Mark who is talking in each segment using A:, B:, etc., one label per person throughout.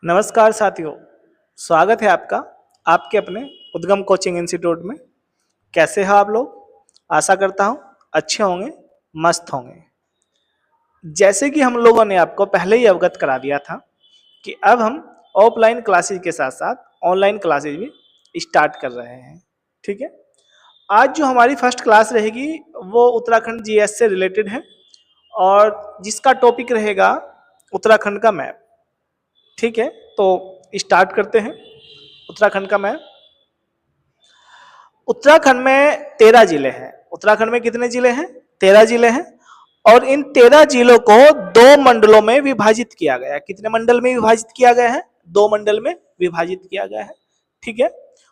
A: नमस्कार साथियों, स्वागत है आपका आपके अपने उद्गम कोचिंग इंस्टीट्यूट में। कैसे हो आप लोग? आशा करता हूँ अच्छे होंगे, मस्त होंगे। जैसे कि हम लोगों ने आपको पहले ही अवगत करा दिया था कि अब हम ऑफलाइन क्लासेज के साथ साथ ऑनलाइन क्लासेज भी स्टार्ट कर रहे हैं। ठीक है, आज जो हमारी फर्स्ट क्लास रहेगी वो उत्तराखंड जीएस से रिलेटेड है और जिसका टॉपिक रहेगा उत्तराखंड का मैप। ठीक है, तो स्टार्ट करते हैं। उत्तराखंड का मैप। उत्तराखंड में 13 जिले हैं। उत्तराखंड में कितने जिले हैं? 13 जिले हैं और इन 13 जिलों को दो मंडलों में विभाजित किया गया है। कितने मंडल में विभाजित किया गया है? 2 मंडल में विभाजित किया गया है। ठीक है,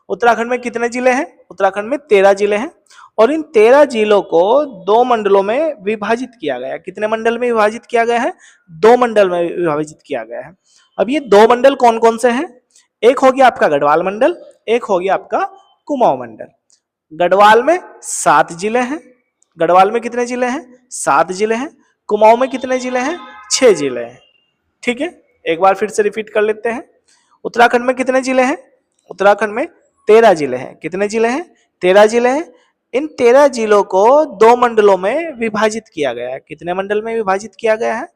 A: उत्तराखंड में कितने जिले हैं? उत्तराखंड में 13 जिले हैं और इन 13 जिलों को 2 मंडलों में विभाजित किया गया है। कितने मंडल में विभाजित किया गया है? 2 मंडल में विभाजित किया गया है। अब ये 2 मंडल कौन कौन से हैं? एक हो गया आपका गढ़वाल मंडल, एक हो गया आपका कुमाऊं मंडल। गढ़वाल में 7 जिले हैं। गढ़वाल में कितने जिले हैं? 7 जिले हैं। कुमाऊं में कितने जिले हैं? 6 जिले हैं। ठीक है, एक बार फिर से रिपीट कर लेते हैं। उत्तराखंड में कितने जिले हैं? उत्तराखंड में 13 जिले हैं। कितने जिले हैं? 13 जिले हैं। इन 13 जिलों को 2 मंडलों में विभाजित किया गया है। कितने मंडल में विभाजित किया गया है?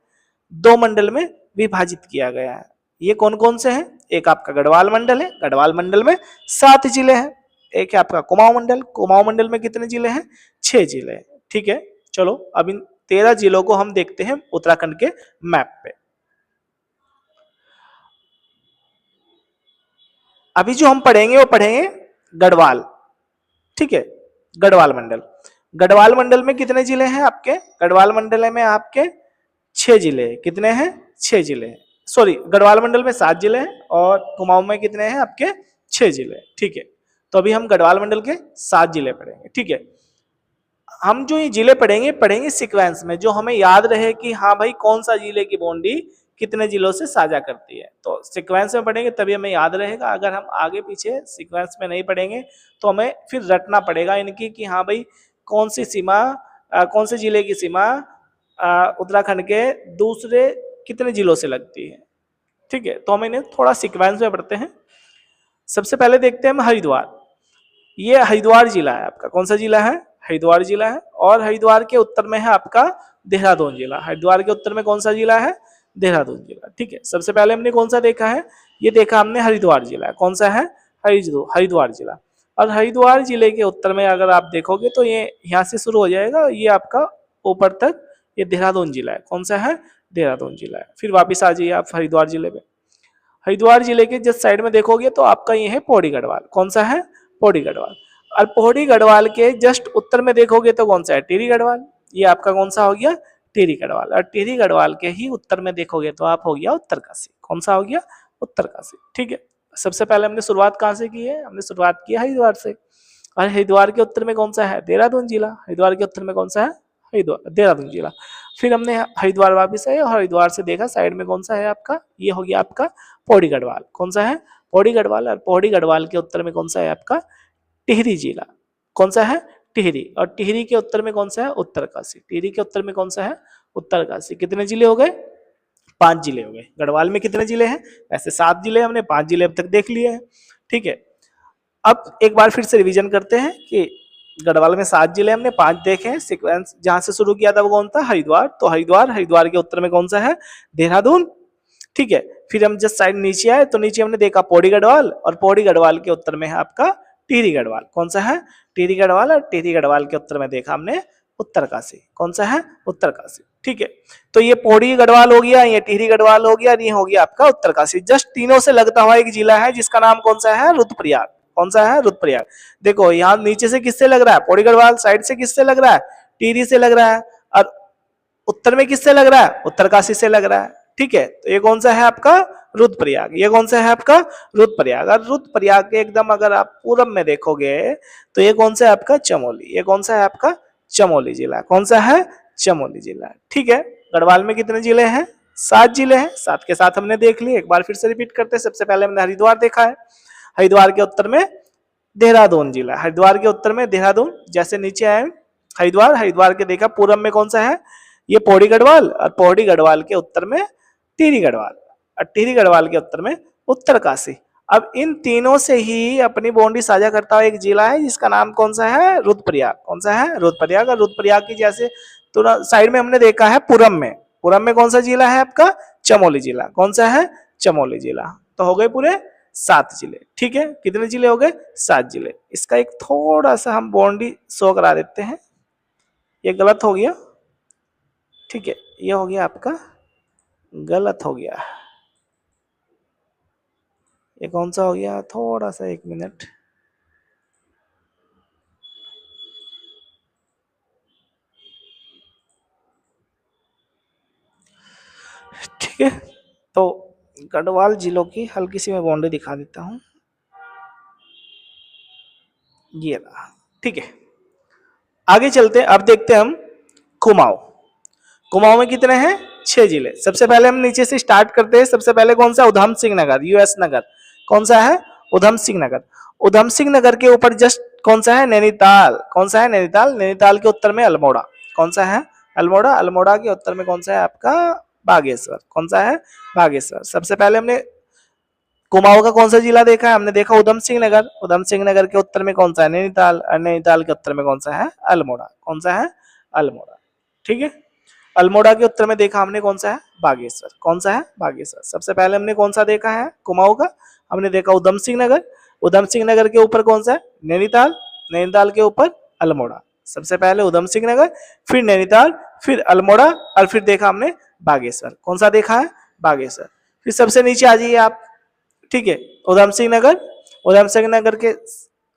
A: 2 मंडल में विभाजित किया गया है। ये कौन कौन से हैं? एक आपका गढ़वाल मंडल है, गढ़वाल मंडल में 7 जिले हैं। एक है आपका कुमाऊं मंडल, कुमाऊं मंडल में कितने जिले हैं? 6 जिले हैं। ठीक है, चलो अब इन 13 जिलों को हम देखते हैं उत्तराखंड के मैप पे। अभी जो हम पढ़ेंगे वो पढ़ेंगे गढ़वाल। ठीक है, गढ़वाल मंडल। गढ़वाल मंडल में कितने जिले हैं आपके? गढ़वाल मंडल में आपके 6 जिले हैं। कितने हैं? 6 जिले हैं। सॉरी, गढ़वाल मंडल में 7 जिले हैं और कुमाऊं में कितने हैं आपके? 6 जिले। ठीक है, तो अभी हम गढ़वाल मंडल के 7 जिले पढ़ेंगे। ठीक है, हम जो ये जिले पढ़ेंगे सीक्वेंस में, जो हमें याद रहे कि हाँ भाई कौन सा जिले की बाउंड्री कितने जिलों से साझा करती है। तो सीक्वेंस में पढ़ेंगे तभी हमें याद रहेगा। अगर हम आगे पीछे सीक्वेंस में नहीं पढ़ेंगे तो हमें फिर रटना पड़ेगा इनकी कि हाँ भाई कौन सी सीमा, कौन से जिले की सीमा उत्तराखंड के दूसरे कितने जिलों से लगती है। ठीक है, तो हम इन्हें थोड़ा सीक्वेंस में पढ़ते हैं। सबसे पहले देखते हैं हम हरिद्वार। ये हरिद्वार जिला है आपका। कौन सा जिला है? हरिद्वार जिला है। और हरिद्वार के उत्तर में है आपका देहरादून जिला। हरिद्वार के उत्तर में कौन सा जिला है? देहरादून जिला। ठीक है, सबसे पहले हमने कौन सा देखा है? ये देखा हमने हरिद्वार जिला। कौन सा है? हरिद्वार जिला। और हरिद्वार जिले के उत्तर में अगर आप देखोगे तो ये यहाँ से शुरू हो जाएगा, ये आपका ऊपर तक ये देहरादून जिला है। कौन सा है? देहरादून जिला है। फिर वापिस आ जाइए आप हरिद्वार जिले में। हरिद्वार जिले के जिस साइड में देखोगे तो आपका ये है पौड़ी गढ़वाल। कौन सा है? पौड़ी गढ़वाल। और पौड़ी गढ़वाल के जस्ट उत्तर में देखोगे तो कौन सा है? टिहरी गढ़वाल। ये आपका कौन सा हो गया? टिहरी गढ़वाल। और टिहरी गढ़वाल के ही उत्तर में देखोगे तो आप हो गया उत्तरकाशी। कौन सा हो गया? उत्तरकाशी। ठीक है, सबसे पहले हमने शुरुआत कहाँ से की है? हमने शुरुआत की हरिद्वार से। और हरिद्वार के उत्तर में कौन सा है? देहरादून जिला। हरिद्वार के उत्तर में कौन सा है? हरिद्वार, देहरादून जिला। फिर हमने हरिद्वार वापिस आए और हरिद्वार से देखा साइड में कौन सा है आपका? ये हो गया आपका पौड़ी गढ़वाल। कौन सा है? पौड़ी गढ़वाल। और पौड़ी गढ़वाल के उत्तर में कौन सा है आपका? टिहरी जिला। कौन सा है? टिहरी। और टिहरी के उत्तर में कौन सा है? उत्तरकाशी। टिहरी के उत्तर में कौन सा है? उत्तरकाशी। कितने जिले हो गए? 5 जिले हो गए। गढ़वाल में कितने जिले हैं? ऐसे 7 जिले, हमने 5 जिले अब तक देख लिए हैं। ठीक है, अब एक बार फिर से रिवीजन करते हैं कि गढ़वाल में 7 जिले, हमने 5 देखे हैं। सीक्वेंस जहां से शुरू किया था वो कौन था? हरिद्वार। तो हरिद्वार के उत्तर में कौन सा है? देहरादून। ठीक है, फिर हम जस्ट साइड नीचे आए तो नीचे हमने देखा पौड़ी गढ़वाल और पौड़ी गढ़वाल के उत्तर में है आपका टिहरी गढ़वाल। कौन सा है? टिहरी गढ़वाल। और टिहरी गढ़वाल के उत्तर में देखा हमने उत्तरकाशी। कौन सा है? उत्तरकाशी। ठीक है, तो ये पौड़ी गढ़वाल हो गया, ये टिहरी गढ़वाल हो गया, ये हो गया आपका उत्तरकाशी। जस्ट तीनों से लगता हुआ एक जिला है जिसका नाम कौन सा है? रुद्रप्रयाग। कौन सा है? रुद्रप्रयाग। देखो यहाँ नीचे से किससे लग रहा है? पौड़ी गढ़वाल। साइड से किससे लग रहा है? टिहरी से लग रहा है। और उत्तर में किससे लग रहा है? उत्तरकाशी से लग रहा है। ठीक है, तो ये कौन सा है आपका? रुद्रप्रयाग। ये कौन सा है आपका? रुद्रप्रयाग। और रुद्रप्रयाग के एकदम अगर आप पूरब में देखोगे तो ये कौन सा है आपका? चमोली। ये कौन सा है आपका? चमोली जिला। कौन सा है? चमोली जिला। ठीक है, गढ़वाल में कितने जिले हैं? 7 जिले हैं। 7 के साथ हमने देख लिए। एक बार फिर से रिपीट करते हैं। सबसे पहले हमने हरिद्वार देखा है। हरिद्वार के उत्तर में देहरादून जिला। हरिद्वार के उत्तर में देहरादून। जैसे नीचे आए हरिद्वार के देखा पूरब में कौन सा है? ये पौड़ी गढ़वाल। और पौड़ी गढ़वाल के उत्तर में टिहरी गढ़वाल। टिहरी गढ़वाल के उत्तर में उत्तरकाशी। अब इन तीनों से ही अपनी बाउंड्री साझा करता हुआ एक जिला है जिसका नाम कौन सा है, रुद्रप्रयाग। कौन सा है, रुद्रप्रयाग। और रुद्रप्रयाग की जैसे तो साइड में हमने देखा है पुरम में कौन सा जिला है आपका, चमोली जिला। कौन सा है, चमोली जिला। तो हो गए पूरे 7 जिले। ठीक है, कितने जिले हो गए, 7 जिले। इसका एक थोड़ा सा हम बाउंड्री शो करा देते हैं, ये गलत हो गया। ठीक है, ये हो गया आपका गलत हो गया। ये कौन सा हो गया, थोड़ा सा 1 मिनट। ठीक है, तो गढ़वाल जिलों की हल्की सी मैं बाउंड्री दिखा देता हूं, ये रहा। ठीक है, आगे चलते हैं। अब देखते हैं हम कुमाऊं। कुमाऊं में कितने हैं, 6 जिले। सबसे पहले हम नीचे से स्टार्ट करते हैं। सबसे पहले कौन सा, उधम सिंह नगर, यूएस नगर। कौन सा है, उधम सिंह नगर। उधम सिंह नगर के ऊपर जस्ट कौन सा है, नैनीताल। कौन सा है, नैनीताल। नैनीताल के उत्तर में अल्मोड़ा। कौन सा है, अल्मोड़ा। अल्मोड़ा के उत्तर में कौन सा है आपका, बागेश्वर। कौन सा है, बागेश्वर। सबसे पहले हमने कुमाऊं का कौन सा जिला देखा है, हमने देखा उधम सिंह नगर। उधम सिंह नगर के उत्तर में कौन सा है, नैनीताल। और नैनीताल के उत्तर में कौन सा है, अल्मोड़ा। कौन सा है, अल्मोड़ा। ठीक है, अल्मोड़ा के उत्तर में देखा हमने कौन सा है, बागेश्वर। कौन सा है, बागेश्वर। सबसे पहले हमने कौन सा देखा है कुमाऊं का, हमने देखा उधम सिंह नगर। उधम सिंह नगर के ऊपर कौन सा है, नैनीताल। नैनीताल के ऊपर अल्मोड़ा। सबसे पहले उधम सिंह नगर, फिर नैनीताल, फिर अल्मोड़ा, और फिर देखा हमने बागेश्वर। कौन सा देखा है, बागेश्वर। फिर सबसे नीचे आ जाइए आप। ठीक है, उधम सिंह नगर, उधम सिंह नगर के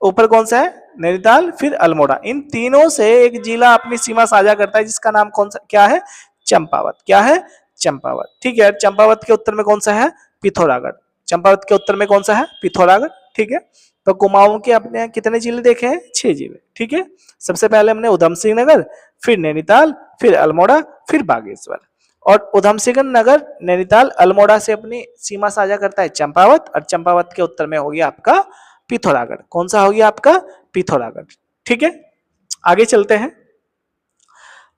A: ऊपर कौन सा है, नैनीताल, फिर अल्मोड़ा। इन तीनों से एक जिला अपनी सीमा साझा करता है जिसका नाम कौन सा, क्या है, चंपावत। क्या है, चंपावत। ठीक है, चंपावत के उत्तर में कौन सा है, पिथौरागढ़। चंपावत के उत्तर में कौन सा है, पिथौरागढ़। ठीक है, तो कुमाऊं के अपने कितने जिले देखे हैं, 6 जिले। ठीक है, सबसे पहले हमने उधम सिंह नगर, फिर नैनीताल, फिर अल्मोड़ा, फिर बागेश्वर। और उधम सिंह नगर, नैनीताल, अल्मोड़ा से अपनी सीमा साझा करता है चंपावत, और चंपावत के उत्तर में हो गया आपका पिथौरागढ़। कौन सा हो गया आपका, पिथौरागढ़। ठीक है, आगे चलते हैं।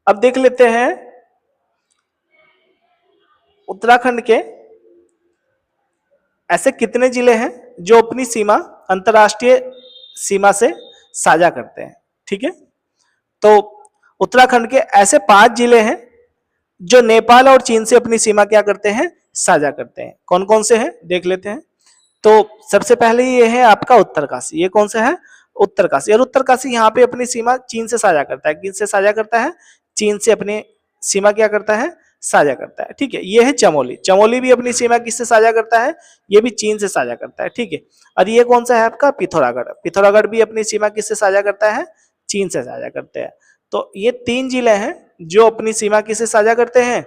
A: अब देख लेते हैं उत्तराखंड के ऐसे कितने जिले हैं जो अपनी सीमा अंतरराष्ट्रीय सीमा से साझा करते हैं। ठीक है, तो उत्तराखंड के ऐसे 5 जिले हैं जो नेपाल और चीन से अपनी सीमा क्या करते हैं, साझा करते हैं। कौन कौन से हैं, देख लेते हैं। तो सबसे पहले ये है आपका उत्तरकाशी। ये कौन सा है, उत्तरकाशी। और उत्तरकाशी यहाँ पे अपनी सीमा चीन से साझा करता है। किससे साझा करता है, चीन से अपनी सीमा क्या करता है, साझा करता है। ठीक है, ये है चमोली। चमोली भी अपनी सीमा किससे साझा करता है, ये भी चीन से साझा करता है। ठीक है, और ये कौन सा है आपका, पिथौरागढ़। पिथौरागढ़ भी अपनी सीमा किससे साझा करता है, चीन से साझा करते हैं। तो ये 3 जिले हैं जो अपनी सीमा किससे साझा करते हैं,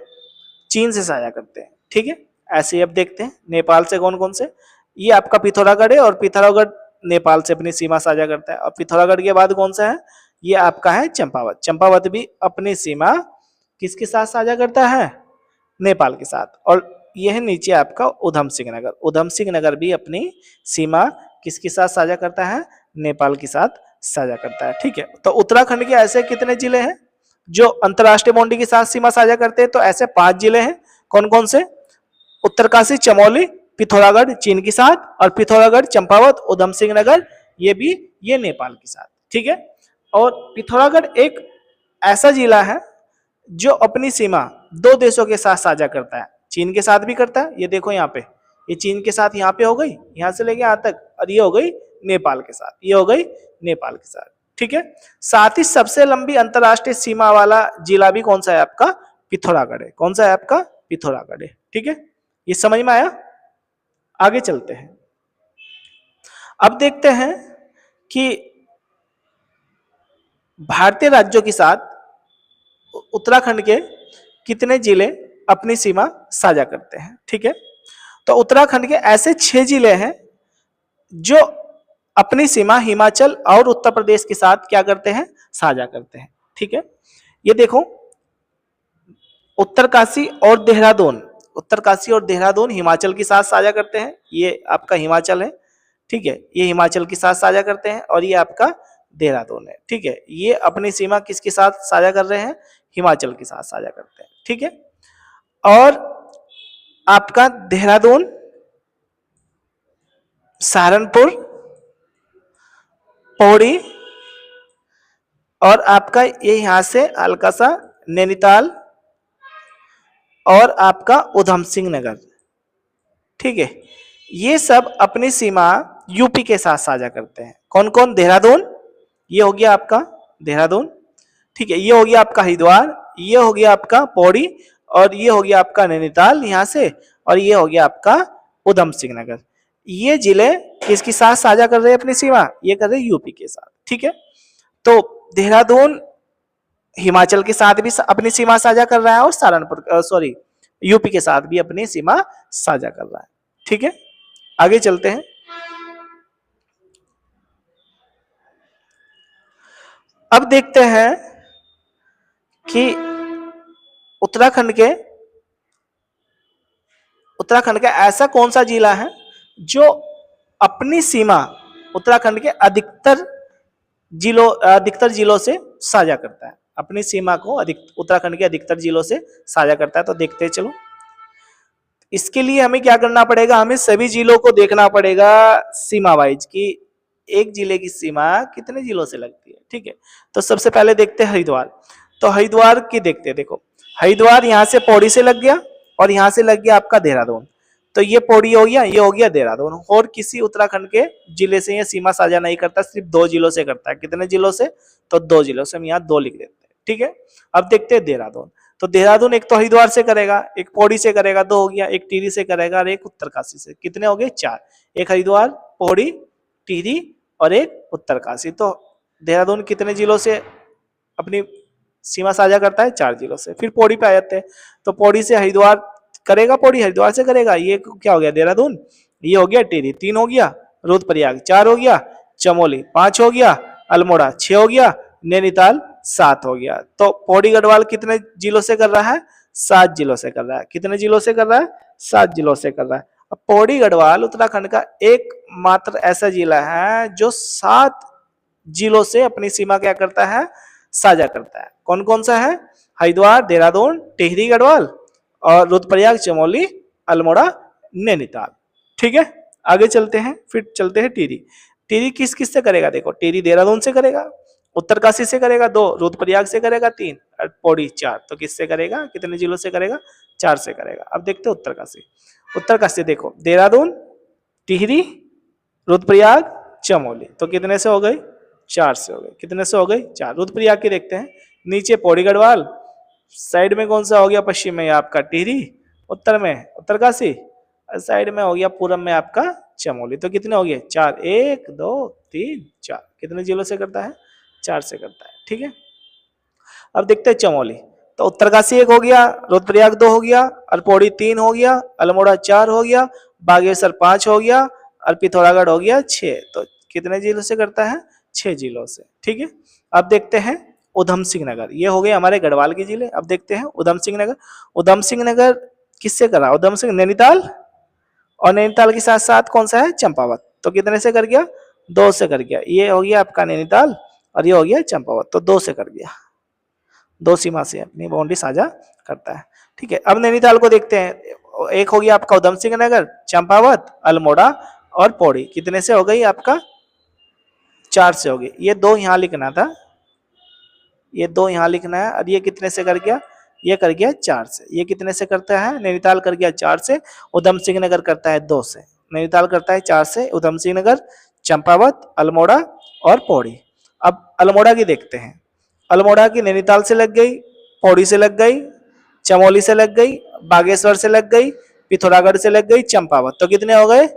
A: चीन से साझा करते हैं। ठीक है, ऐसे ही अब देखते हैं नेपाल से कौन कौन से। ये आपका पिथौरागढ़ है, और पिथौरागढ़ नेपाल से अपनी सीमा साझा करता है। और पिथौरागढ़ के बाद कौन सा है, ये आपका है चंपावत। चंपावत भी अपनी सीमा किसके साथ साझा करता है, नेपाल के साथ। और यह है नीचे आपका उधम सिंह नगर। उधम सिंह नगर भी अपनी सीमा किसके साथ साझा करता है, नेपाल के साथ साझा करता है। ठीक है, तो उत्तराखंड के ऐसे कितने जिले हैं जो अंतरराष्ट्रीय बाउंड्री के साथ सीमा साझा करते हैं, तो ऐसे 5 जिले हैं। कौन कौन से, उत्तरकाशी, चमोली, पिथौरागढ़ चीन के साथ, और पिथौरागढ़, चंपावत, उधम सिंह नगर, ये भी ये नेपाल के साथ। ठीक है, और पिथौरागढ़ एक ऐसा जिला है जो अपनी सीमा 2 देशों के साथ साझा करता है। चीन के साथ भी करता है, ये देखो यहाँ पे, ये चीन के साथ यहाँ पे हो गई, यहाँ से लेके यहाँ तक, और ये हो गई नेपाल के साथ, ये हो गई नेपाल के साथ। ठीक है, साथ ही सबसे लंबी अंतरराष्ट्रीय सीमा वाला जिला भी कौन सा है आपका, पिथौरागढ़ है। कौन सा है आपका, पिथौरागढ़ है। ठीक है, ये समझ में आया। आगे चलते हैं। अब देखते हैं कि भारतीय राज्यों के साथ उत्तराखंड के कितने जिले अपनी सीमा साझा करते हैं। ठीक है, तो उत्तराखंड के ऐसे 6 जिले हैं जो अपनी सीमा हिमाचल और उत्तर प्रदेश के साथ क्या करते हैं, साझा करते हैं। ठीक है, ये देखो, उत्तरकाशी और देहरादून, उत्तरकाशी और देहरादून हिमाचल के साथ साझा करते हैं। ये आपका हिमाचल है। ठीक है, ये हिमाचल के साथ साझा करते हैं, और ये आपका देहरादून है। ठीक है, ये अपनी सीमा किसके साथ साझा कर रहे हैं, हिमाचल के साथ साझा करते हैं। ठीक है, और आपका देहरादून, सहारनपुर, पौड़ी, और आपका ये यहां से हल्का सा नैनीताल, और आपका उधम सिंह नगर। ठीक है, ये सब अपनी सीमा यूपी के साथ साझा करते हैं। कौन कौन? देहरादून, ये हो गया आपका देहरादून, ठीक है, ये हो गया आपका हरिद्वार, ये हो गया आपका पौड़ी, और ये हो गया आपका नैनीताल यहां से, और ये हो गया आपका उधम सिंह नगर। ये जिले किसके साथ साझा कर रहे हैं अपनी सीमा? ये कर रहे हैं यूपी के साथ। ठीक है, तो देहरादून हिमाचल के साथ भी अपनी सीमा साझा कर रहा है, और सहारनपुर सॉरी यूपी के साथ भी अपनी सीमा साझा कर रहा है। ठीक है, आगे चलते हैं। अब देखते हैं कि उत्तराखंड का ऐसा कौन सा जिला है जो अपनी सीमा उत्तराखंड के अधिकतर जिलों से साझा करता है। अपनी सीमा को उत्तराखंड के अधिकतर जिलों से साझा करता है। तो देखते हैं, चलो इसके लिए हमें क्या करना पड़ेगा? हमें सभी जिलों को देखना पड़ेगा सीमा वाइज कि एक जिले की सीमा कितने जिलों से लगती है। ठीक है, तो सबसे पहले देखते हैं हरिद्वार। तो हरिद्वार की देखते हैं, देखो हरिद्वार यहाँ से पौड़ी से लग गया, और यहाँ से लग गया आपका देहरादून। तो ये पौड़ी हो गया, ये हो गया देहरादून, और किसी उत्तराखंड के जिले से ये सीमा साझा नहीं करता, सिर्फ 2 जिलों से करता है। कितने जिलों से? तो 2 जिलों से। हम यहाँ 2 लिख देते हैं। ठीक है, अब देखते हैं देहरादून। तो देहरादून एक तो हरिद्वार से करेगा, एक पौड़ी से करेगा, 2 हो गया, एक टिहरी से करेगा, और एक उत्तरकाशी से। कितने हो गए? 4। एक हरिद्वार, पौड़ी, टिहरी और एक उत्तरकाशी। तो देहरादून कितने जिलों से अपनी सीमा साझा करता है? 4 जिलों से। फिर पौड़ी पे आ जाते हैं। तो पौड़ी से हरिद्वार करेगा, पौड़ी हरिद्वार से करेगा, ये क्या हो गया? देहरादून। ये हो गया टिहरी, 3 हो गया, रुद्रप्रयाग 4 हो गया, चमोली 5 हो गया, अल्मोड़ा 6 हो गया, नैनीताल 7 हो गया। तो पौड़ी गढ़वाल कितने जिलों से कर रहा है? 7 जिलों से कर रहा है। कितने जिलों से कर रहा है? 7 जिलों से कर रहा है। अब पौड़ी गढ़वाल उत्तराखंड का एकमात्र ऐसा जिला है जो 7 जिलों से अपनी सीमा क्या करता है? साझा करता है। कौन कौन सा है? हरिद्वार, देहरादून, टिहरी गढ़वाल, और रुद्रप्रयाग, चमोली, अल्मोड़ा, नैनीताल। ठीक है, आगे चलते हैं। फिर चलते हैं टिहरी। टिहरी किस किस से करेगा? देखो टिहरी देहरादून से करेगा, उत्तरकाशी से करेगा 2, रुद्रप्रयाग से करेगा 3, और पौड़ी 4। तो किससे करेगा? कितने जिलों से करेगा? 4 से करेगा। अब देखते हैं उत्तरकाशी। उत्तरकाशी देखो देहरादून, टिहरी, रुद्रप्रयाग, चमोली। तो कितने से हो गई? 4 से हो गई। कितने से हो गई? 4। रुद्रप्रयाग की देखते हैं। नीचे पौड़ी गढ़वाल, साइड में कौन सा हो गया? पश्चिम में आपका टिहरी, उत्तर में उत्तरकाशी, साइड में हो गया पूरब में आपका चमोली। तो कितने हो गए? 4। 1 2 3 4। कितने जिलों से करता है? 4 से करता है। ठीक है, अब देखते हैं चमोली। तो उत्तरकाशी 1 हो गया, रुद्रप्रयाग 2 हो गया, और पौड़ी 3 हो गया, अल्मोड़ा 4 हो गया, बागेश्वर 5 हो गया, और पिथौरागढ़ हो गया 6। तो कितने जिलों से करता है? 6 जिलों से। ठीक है, अब देखते हैं उधम सिंह नगर। ये हो गए हमारे गढ़वाल के जिले। अब देखते हैं उधम सिंह नगर। उधम सिंह नगर किससे करा? उधम सिंह नैनीताल, और नैनीताल के साथ साथ कौन सा है? चंपावत। तो कितने से कर गया? 2 से कर गया। ये हो गया आपका नैनीताल, और ये हो गया चंपावत। तो 2 से कर गया। 2 सीमा से अपनी बाउंड्री साझा करता है। ठीक है, अब नैनीताल को देखते हैं। एक हो गया आपका उधम सिंह नगर, चंपावत, अल्मोड़ा और पौड़ी। कितने से हो गई आपका? 4 से हो गई। ये 2 यहाँ लिखना था, ये 2 यहाँ लिखना है। और ये कितने से कर गया? ये कर गया 4 से। ये कितने से करता है? नैनीताल कर गया 4 से, उधम सिंह नगर करता है 2 से। नैनीताल करता है 4 से, उधम सिंह नगर, चंपावत, अल्मोड़ा और पौड़ी। अब अल्मोड़ा की देखते हैं। अल्मोड़ा की नैनीताल से लग गई, पौड़ी से लग गई, चमोली से लग गई, बागेश्वर से लग गई, पिथौरागढ़ से लग गई, चंपावत। तो कितने हो गए?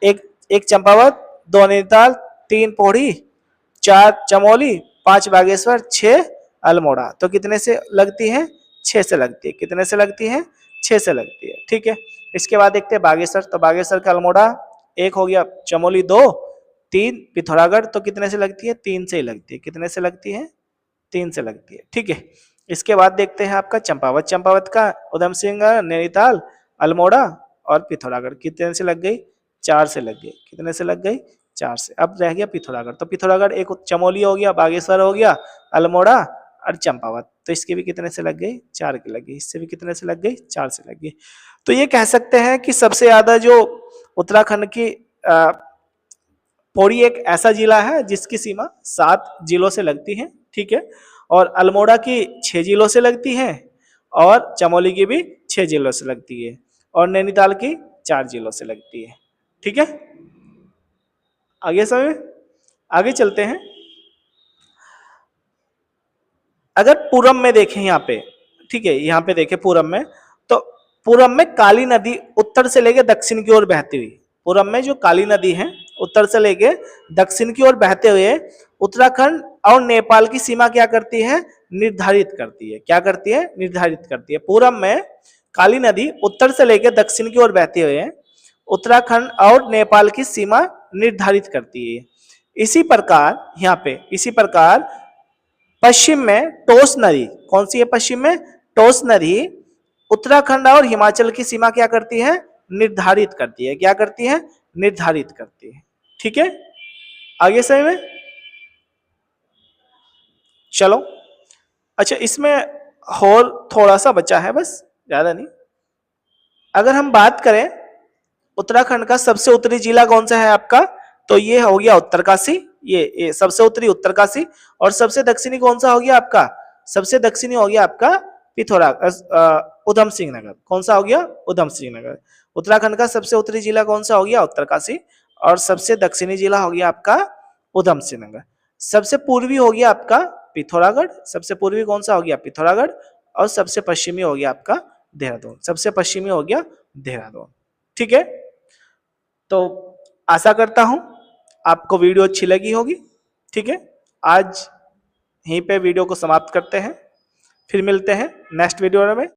A: एक चंपावत, 2 नैनीताल, 3 पौड़ी, 4 चमोली, 5 बागेश्वर, 6 अल्मोड़ा। तो कितने से लगती है? 6 से लगती है। कितने से लगती है? 6 से लगती है। ठीक है, इसके बाद देखते हैं बागेश्वर। तो बागेश्वर का अल्मोड़ा 1 हो गया, चमोली 2, 3 पिथौरागढ़। तो कितने से लगती है? 3 से ही लगती है। कितने से लगती है? 3 से लगती है। ठीक है, इसके बाद देखते हैं आपका चंपावत। चंपावत का उधम सिंह, नैनीताल, अल्मोड़ा और पिथौरागढ़। कितने से लग गई? 4 से लग गई। कितने से लग गई? 4 से। अब रह गया पिथौरागढ़। तो पिथौरागढ़ एक चमोली हो गया, बागेश्वर हो गया, अल्मोड़ा और चंपावत। तो इसके भी कितने से लग गई, 4 की लग गई, इससे भी कितने से लग गई, 4 से लग गई। तो ये कह सकते हैं कि सबसे ज्यादा जो उत्तराखंड की पौड़ी एक ऐसा जिला है जिसकी सीमा 7 जिलों से लगती है, ठीक है, और अल्मोड़ा की 6 जिलों से लगती है, और चमोली की भी 6 जिलों से लगती है, और नैनीताल की 4 जिलों से लगती है, ठीक है। आगे समय आगे चलते हैं। अगर पूरब में देखें यहाँ पे, ठीक है, यहाँ पे देखें पूरब में, तो पूरब में काली नदी उत्तर से लेके दक्षिण की ओर बहती हुई, पूरब में जो काली नदी है उत्तर से लेके दक्षिण की ओर बहते हुए उत्तराखंड और नेपाल की सीमा क्या करती है, निर्धारित करती है। क्या करती है, निर्धारित करती है। पूरब में काली नदी उत्तर से लेकर दक्षिण की ओर बहते हुए उत्तराखंड और नेपाल की सीमा निर्धारित करती है। इसी प्रकार यहाँ पे, इसी प्रकार पश्चिम में टोस नदी, कौन सी है पश्चिम में, टोस नदी उत्तराखंड और हिमाचल की सीमा क्या करती है, निर्धारित करती है। क्या करती है, निर्धारित करती है, ठीक है। आगे सही में चलो। अच्छा, इसमें और थोड़ा सा बचा है, बस ज्यादा नहीं। अगर हम बात करें उत्तराखंड का सबसे उत्तरी जिला कौन सा है आपका, तो ये हो गया उत्तरकाशी, ये सबसे उत्तरी उत्तरकाशी, और सबसे दक्षिणी कौन सा हो गया आपका, सबसे दक्षिणी हो गया आपका उधम सिंह नगर। कौन सा हो गया, उधम सिंह नगर। उत्तराखंड का सबसे उत्तरी जिला कौन सा हो गया, उत्तरकाशी, और सबसे दक्षिणी जिला हो गया आपका उधम सिंह नगर। सबसे पूर्वी हो गया आपका पिथौरागढ़, सबसे पूर्वी कौन सा हो गया, पिथौरागढ़, और सबसे पश्चिमी हो गया आपका देहरादून, सबसे पश्चिमी हो गया देहरादून, ठीक है। तो आशा करता हूं आपको वीडियो अच्छी लगी होगी, ठीक है। आज यहीं पे वीडियो को समाप्त करते हैं, फिर मिलते हैं नेक्स्ट वीडियो में।